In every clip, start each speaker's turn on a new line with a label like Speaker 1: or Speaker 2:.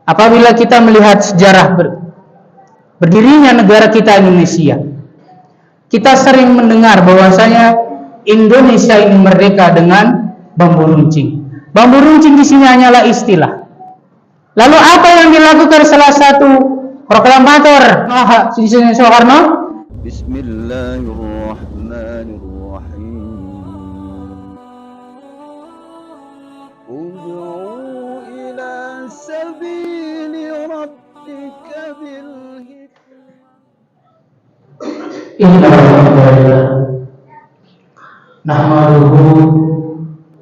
Speaker 1: Apabila kita melihat sejarah berdirinya negara kita Indonesia, kita sering mendengar bahwasanya Indonesia ini merdeka dengan bambu runcing. Bambu runcing di sini hanyalah istilah. Lalu apa yang dilakukan salah satu proklamator Soekarno?
Speaker 2: Bismillahirrahmanirrahim. Ud'u ila sabili rabbika bil hikmah.
Speaker 1: Innalillah nahmaduhu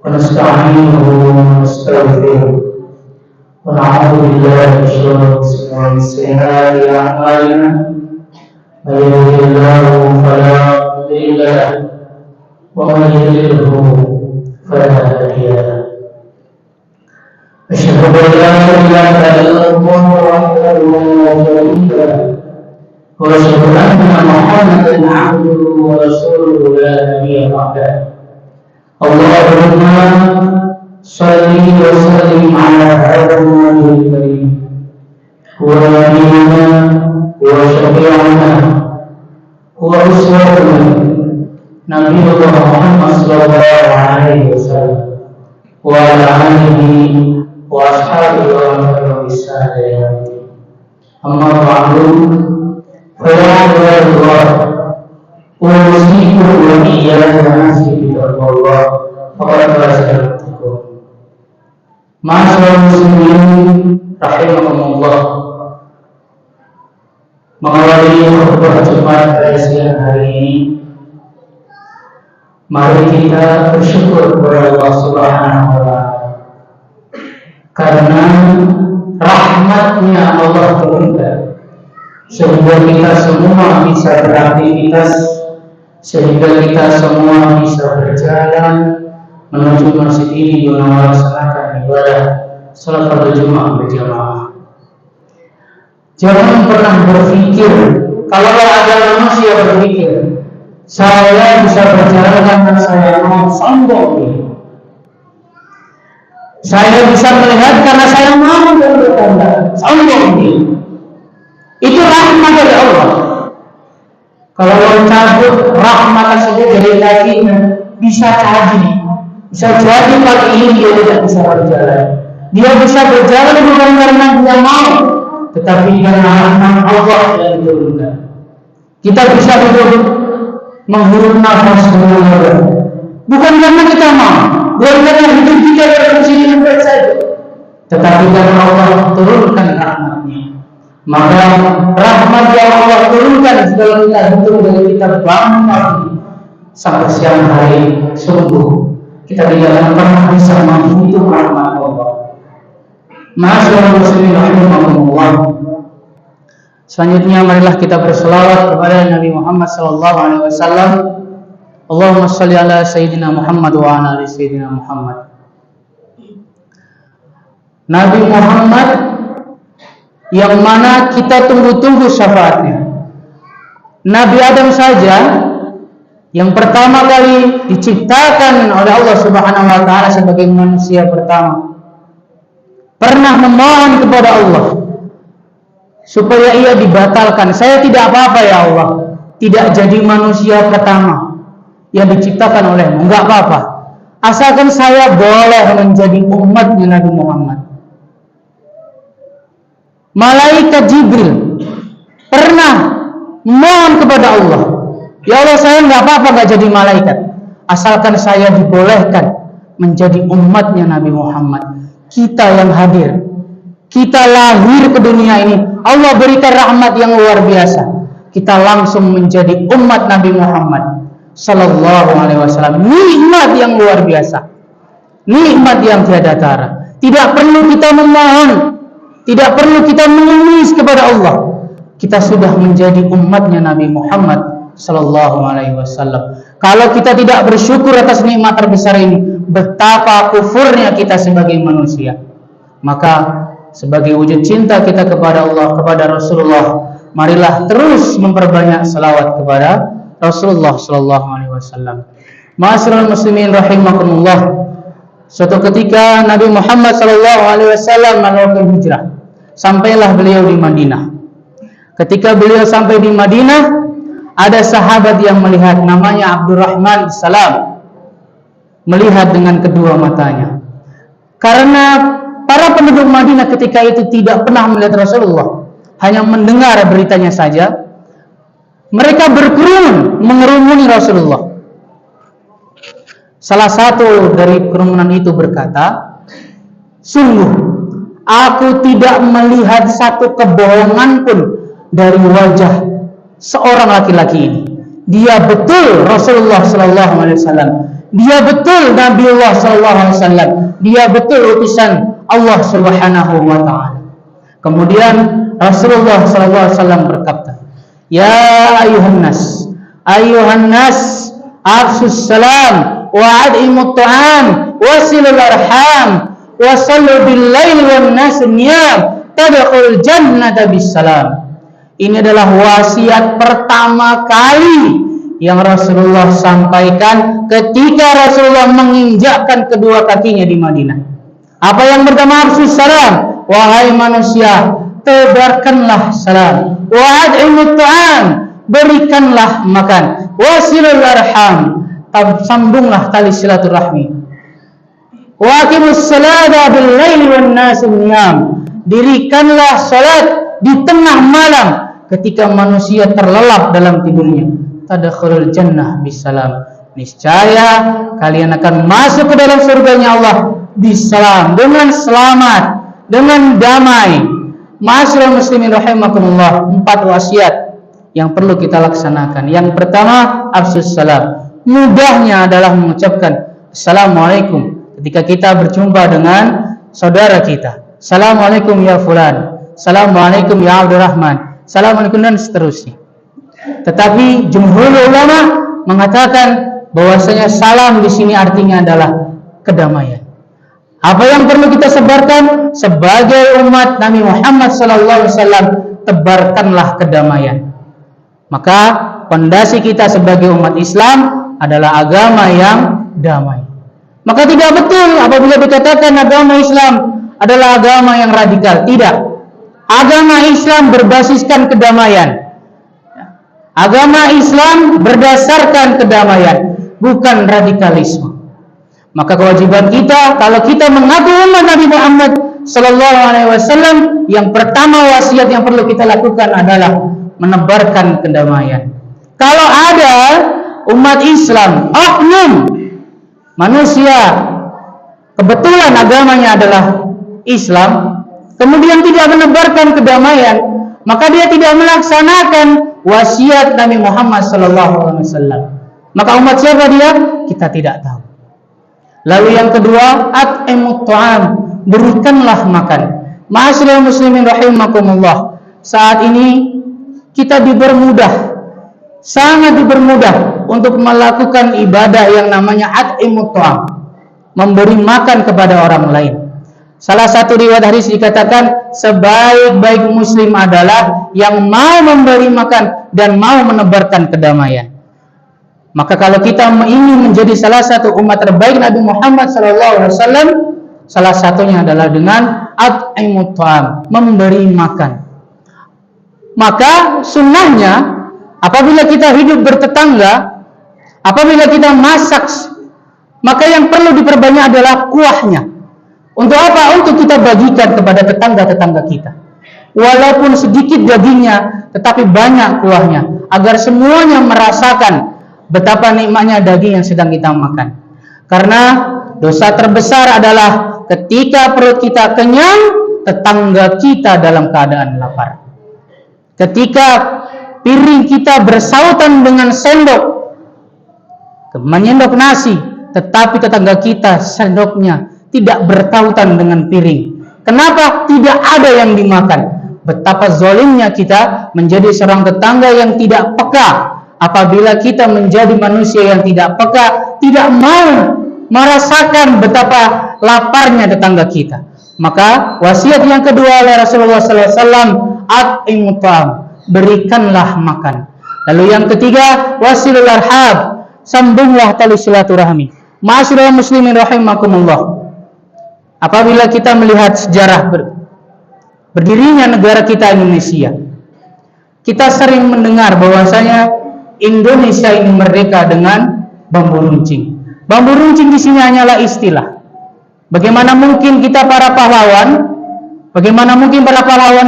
Speaker 1: wa nasta'inuhu wa nastaghfiruh wa na'udzu billahi min shururi sayyiati a'malina may yahdihillahu fala mudilla lahu wa may yudlilhu fala hadiya lahu. Asyhadu an la ilaha illallah wahdahu la syarika lahu wa asyhadu anna Muhammadan 'abduhu wa rasuluhu la nabiyya ba'dahu. Allahumma shalli wa sallim ala Muhammadin karim wa nabiyyina wa syafi'ina wa uswatuna Nabiyyullah Muhammad sallallahu alaihi wasallam wa ala alihi wa ashabihi wa man tabi'ahum bi ihsan ila yaumil din. Amma ba'du. Faya'allah usikum wa iyyakum nasihatullah faqad fasakum. Ma'asyiral muslimin rahimakumullah. Mengawali khutbah Jumat pada siang hari ini, mari kita bersyukur kepada Allah Subhanahu wa taala karena rahmatnya Allah turunkan sehingga kita semua bisa beraktivitas, sehingga kita semua bisa berjalan menuju masjid ini guna melaksanakan ibadah salat pada Jumat berjamaah. Jangan pernah berpikir, kalau ada manusia berpikir saya bisa berjalan karena saya mau sombong, saya bisa melihat karena saya mau bertanda sombong, itu rahmat dari Allah. Kalau Allah cabut rahmat tersebut dari kakinya, bisa jadi pagi ini dia tidak bisa berjalan. Dia bisa berjalan bukan karena dia mau, tetapi karena rahmat Allah yang diturunkan. Kita bisa duduk menghirup nafas bukan karena kita mau, bukan karena hidup kita berfungsi dengan baik saja, tetapi karena Allah turunkan rahmatnya. Maka rahmat yang Allah turunkan setelah kita hidup dan kita bangun pagi sampai siang hari, sungguh kita tidak akan pernah bisa menghitung rahmat Allah. Ma'asyiral muslimin rahimakumullah. Selanjutnya marilah kita berselawat kepada Nabi Muhammad sallallahu alaihi wasallam. Allahumma shalli ala sayyidina Muhammad wa ala ali sayyidina Muhammad. Nabi Muhammad yang mana kita tunggu-tunggu syafaatnya. Nabi Adam saja yang pertama kali diciptakan oleh Allah Subhanahu wa taala sebagai manusia pertama, pernah memohon kepada Allah supaya ia dibatalkan. Saya tidak apa-apa ya Allah, tidak jadi manusia pertama yang diciptakan olehmu, enggak apa-apa, asalkan saya boleh menjadi umatnya Nabi Muhammad. Malaikat Jibril pernah mohon kepada Allah, ya Allah, saya enggak apa-apa enggak jadi malaikat, asalkan saya dibolehkan menjadi umatnya Nabi Muhammad. Kita yang hadir, kita lahir ke dunia ini, Allah berikan rahmat yang luar biasa. Kita langsung menjadi umat Nabi Muhammad sallallahu alaihi wasallam. Nikmat yang luar biasa, nikmat yang tiada tara. Tidak perlu kita memohon, tidak perlu kita mengemis kepada Allah. Kita sudah menjadi umatnya Nabi Muhammad sallallahu alaihi wasallam. Kalau kita tidak bersyukur atas nikmat terbesar ini, betapa kufurnya kita sebagai manusia. Maka sebagai wujud cinta kita kepada Allah, kepada Rasulullah, marilah terus memperbanyak salawat kepada Rasulullah sallallahu alaihi wasallam. Ma'asyiral muslimin rahimakumullah. Suatu ketika Nabi Muhammad sallallahu alaihi wasallam melakukan hijrah. Sampailah beliau di Madinah. Ketika beliau sampai di Madinah, ada sahabat yang melihat, namanya Abdurrahman Salam, melihat dengan kedua matanya. Karena para penduduk Madinah ketika itu tidak pernah melihat Rasulullah, hanya mendengar beritanya saja. Mereka berkerumun mengerumuni Rasulullah. Salah satu dari kerumunan itu berkata, sungguh aku tidak melihat satu kebohongan pun dari wajah seorang laki-laki ini. Dia betul Rasulullah sallallahu alaihi wasallam. Dia betul Nabiullah sallallahu alaihi wasallam. Dia betul utusan Allah Subhanahu wa taala. Kemudian Rasulullah sallallahu alaihi wasallam berkata, "Ya ayuhan nas, afsus salam wa ad'imut ta'am wa silul arham wa sallu bil laili wan nas niyam tadkhul jannata bis salam." Ini adalah wasiat pertama kali yang Rasulullah sampaikan ketika Rasulullah menginjakkan kedua kakinya di Madinah. Apa yang pertama? Afsus salam, wahai manusia, tebarkanlah salam. Wa ad'imut ta'am, berikanlah makan. Wasilul arham, sambunglah tali silaturahmi. Wa aqimus salata bil laili wan nas niyam, dirikanlah salat di tengah malam ketika manusia terlelap dalam tidurnya. Tadkhulul jannah bisalam, niscaya kalian akan masuk ke dalam surganya Allah bisalam, dengan selamat, dengan damai. Ma'asyiral muslimin rahimakumullah, 4 wasiat yang perlu kita laksanakan. Yang pertama, afsus salam. Mudahnya adalah mengucapkan assalamualaikum ketika kita berjumpa dengan saudara kita. Assalamualaikum ya fulan, assalamualaikum ya Abdurrahman, assalamualaikum, dan seterusnya. Tetapi jumhur ulama mengatakan bahwasanya salam di sini artinya adalah kedamaian. Apa yang perlu kita sebarkan sebagai umat Nabi Muhammad SAW? Tebarkanlah kedamaian. Maka pondasi kita sebagai umat Islam adalah agama yang damai. Maka tidak betul apabila dikatakan agama Islam adalah agama yang radikal. Tidak. Agama Islam berbasiskan kedamaian. Agama Islam berdasarkan kedamaian, bukan radikalisme. Maka kewajiban kita, kalau kita mengaku umat Nabi Muhammad sallallahu alaihi wasallam, yang pertama wasiat yang perlu kita lakukan adalah menebarkan kedamaian. Kalau ada umat Islam, oknum manusia, kebetulan agamanya adalah Islam, kemudian tidak menebarkan kedamaian, maka dia tidak melaksanakan wasiat Nabi Muhammad sallallahu alaihi wasallam. Maka umat siapa dia? Kita tidak tahu. Lalu yang kedua, at'imut ta'am, berikanlah makan. Ma'asyiral muslimin rahimakumullah, saat ini kita dipermudah, sangat dipermudah untuk melakukan ibadah yang namanya at'imut ta'am, memberi makan kepada orang lain. Salah satu riwayat hadis dikatakan sebaik-baik muslim adalah yang mau memberi makan dan mau menebarkan kedamaian. Maka kalau kita ingin menjadi salah satu umat terbaik Nabi Muhammad SAW, salah satunya adalah dengan at'imut ta'am, memberi makan. Maka sunnahnya apabila kita hidup bertetangga, apabila kita masak, maka yang perlu diperbanyak adalah kuahnya. Untuk apa? Untuk kita bagikan kepada tetangga-tetangga kita. Walaupun sedikit dagingnya, tetapi banyak kuahnya, agar semuanya merasakan betapa nikmatnya daging yang sedang kita makan. Karena dosa terbesar adalah ketika perut kita kenyang, tetangga kita dalam keadaan lapar. Ketika piring kita bersautan dengan sendok, menyendok nasi, tetapi tetangga kita sendoknya tidak bertautan dengan piring. Kenapa? Tidak ada yang dimakan. Betapa zalimnya kita menjadi seorang tetangga yang tidak peka. Apabila kita menjadi manusia yang tidak peka, tidak mau merasakan betapa laparnya tetangga kita. Maka wasiat yang kedua oleh Rasulullah SAW, at'imut ta'am, berikanlah makan. Lalu yang ketiga, wasilul arham, sambunglah tali silaturahmi. Ma'asyiral muslimin rahimakumullah, apabila kita melihat sejarah berdirinya negara kita Indonesia. Kita sering mendengar bahwasanya Indonesia ini merdeka dengan bambu runcing. Bambu runcing di sini hanyalah istilah. Bagaimana mungkin kita para pahlawan,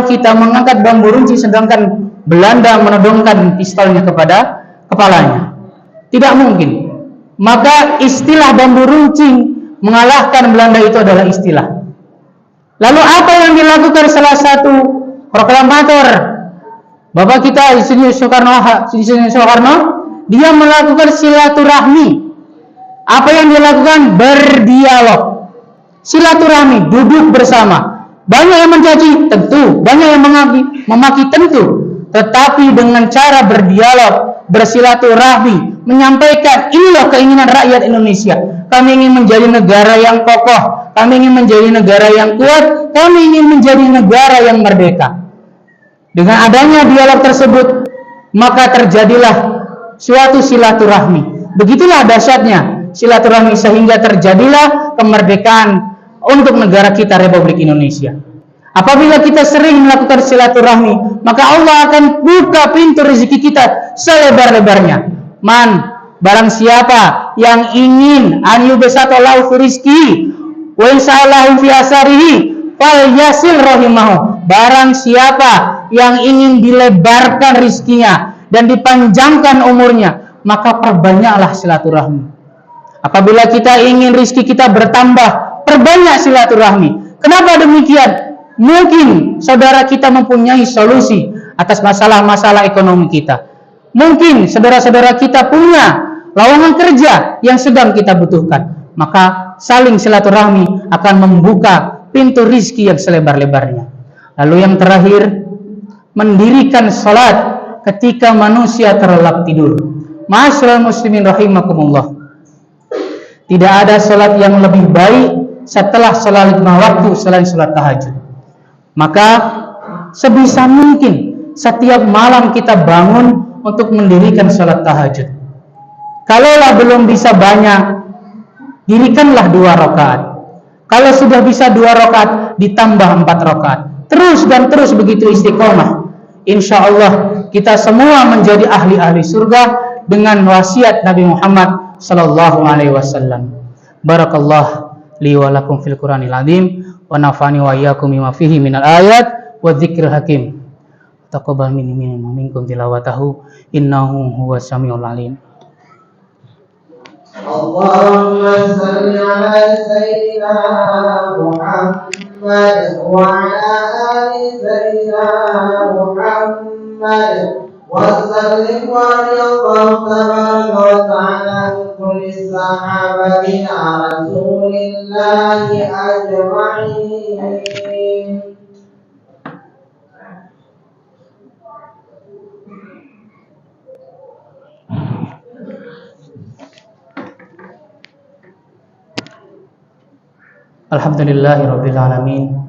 Speaker 1: kita mengangkat bambu runcing sedangkan Belanda menodongkan pistolnya kepada kepalanya? Tidak mungkin. Maka istilah bambu runcing mengalahkan Belanda itu adalah istilah. Lalu apa yang dilakukan salah satu proklamator Bapak kita Insinyur Soekarno, dia melakukan silaturahmi. Apa yang dia lakukan? Berdialog. Silaturahmi, duduk bersama. Banyak yang mencaci, tentu. Banyak yang memaki, tentu. Tetapi dengan cara berdialog, bersilaturahmi, menyampaikan inilah keinginan rakyat Indonesia. Kami ingin menjadi negara yang kokoh. Kami ingin menjadi negara yang kuat. Kami ingin menjadi negara yang merdeka. Dengan adanya dialog tersebut, maka terjadilah suatu silaturahmi. Begitulah dahsyatnya silaturahmi sehingga terjadilah kemerdekaan untuk negara kita Republik Indonesia. Apabila kita sering melakukan silaturahmi, maka Allah akan buka pintu rezeki kita selebar-lebarnya. Barang siapa yang ingin an yubsatallahu fi rizqi wa insyaallahu fi asarihi fal yasil rahimahu. Barang siapa yang ingin dilebarkan rizkinya dan dipanjangkan umurnya, maka perbanyaklah silaturahmi. Apabila kita ingin rizki kita bertambah, perbanyak silaturahmi. Kenapa demikian? Mungkin saudara kita mempunyai solusi atas masalah-masalah ekonomi kita. Mungkin saudara-saudara kita punya lowongan kerja yang sedang kita butuhkan. Maka saling silaturahmi akan membuka pintu rizki yang selebar-lebarnya. Lalu yang terakhir, mendirikan salat ketika manusia terlelap tidur. Ma'asyiral muslimin rahimakumullah. Tidak ada salat yang lebih baik setelah salat 5 waktu selain salat tahajud. Maka sebisa mungkin setiap malam kita bangun untuk mendirikan salat tahajud. Kalaulah belum bisa banyak, dirikanlah 2 rakaat. Kalau sudah bisa 2 rakaat, ditambah 4 rakaat. Terus dan terus begitu istiqomah. Insya Allah kita semua menjadi ahli-ahli surga dengan wasiat Nabi Muhammad sallallahu alaihi wasallam. Barakallah li wa lakum fil Qur'anil azim wa nafa'ani wa iyyakum bima fihi minal ayat wa dzikril hakim. Taqabbal minni wa minkum tilawatahu innahu huwas samiul alim.
Speaker 3: Allahumma salli ala sayyidina Muhammad wa ala ali sayyidina Muhammad wa sallim wa radiyallahu tabaraka wa ta'ala an kulli sahabati rasulillahi ajma'in.
Speaker 1: Alhamdulillahirabbil alamin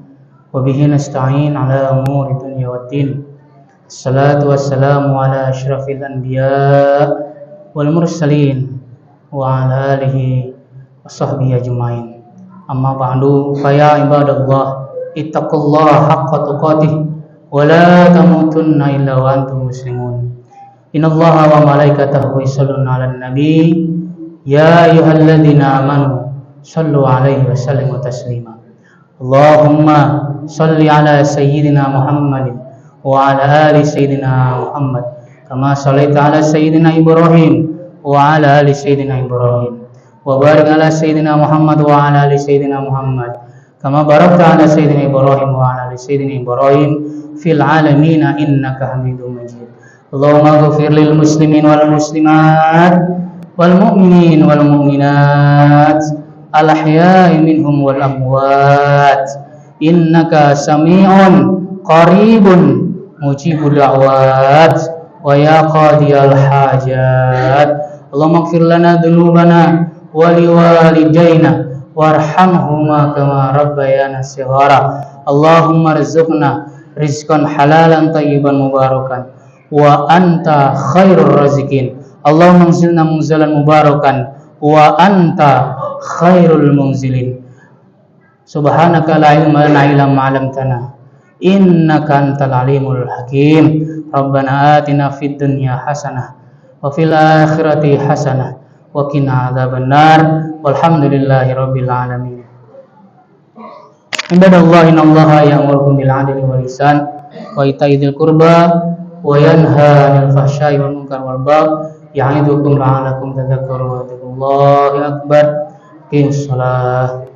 Speaker 1: wa bihi nasta'in ala umuri dunya waddin. Assalatu wassalamu ala asyrafil anbiya wal mursalin wa ala alihi washabbihi ajmain. Amma ba'du, fa ya ibadallah ittaqullaha haqqa tuqatih wa la tamutunna illa wa antum muslimun. Innallaha wa malaikatahu yusholluna 'alan nabi ya ayyuhalladzina amanu sallu alaihi wa sallimu taslima. Allahumma salli ala sayyidina Muhammadin wa ala ali sayyidina Muhammad kama sallaita ala sayyidina Ibrahim wa ala ali sayyidina Ibrahim wa barik ala sayyidina Muhammad wa ala ali sayyidina Muhammad kama barakta ala sayyidina Ibrahim wa ala ali sayyidina Ibrahim fil alamin innaka Hamidum Majid. Allahumma ighfir lil muslimin wal muslimat wal mu'minin wal mu'minat al-ahya'i minhum wal amwat innaka sami'un qaribun mujibud da'wat wa ya qadiyal hajat. Allahumma ighfir lana dhunubana wa liwalidayna warhamhuma kama rabbayana shighara. Allahumma rizqna rizqan halalan tayyiban mubarakan wa anta khairur raziqin. Allahumma anzilna munzalan mubarakan wa anta khairul munzilin. Subhanaka la ilma lana illa ma 'allamtana innaka antal alimul hakim. Rabbana atina fid dunya hasanah wa fil akhirati hasanah wa qina adzabannar. Walhamdulillahi rabbil alamin. Ibadallah, innallaha ya'murukum bil 'adli wal ihsan wa ita'i dzil qurba wa yanha 'anil fahsya'i wal munkar wal baghi ya'idukum la'allakum tadhakkarun. Allahu akbar. Qim shalah.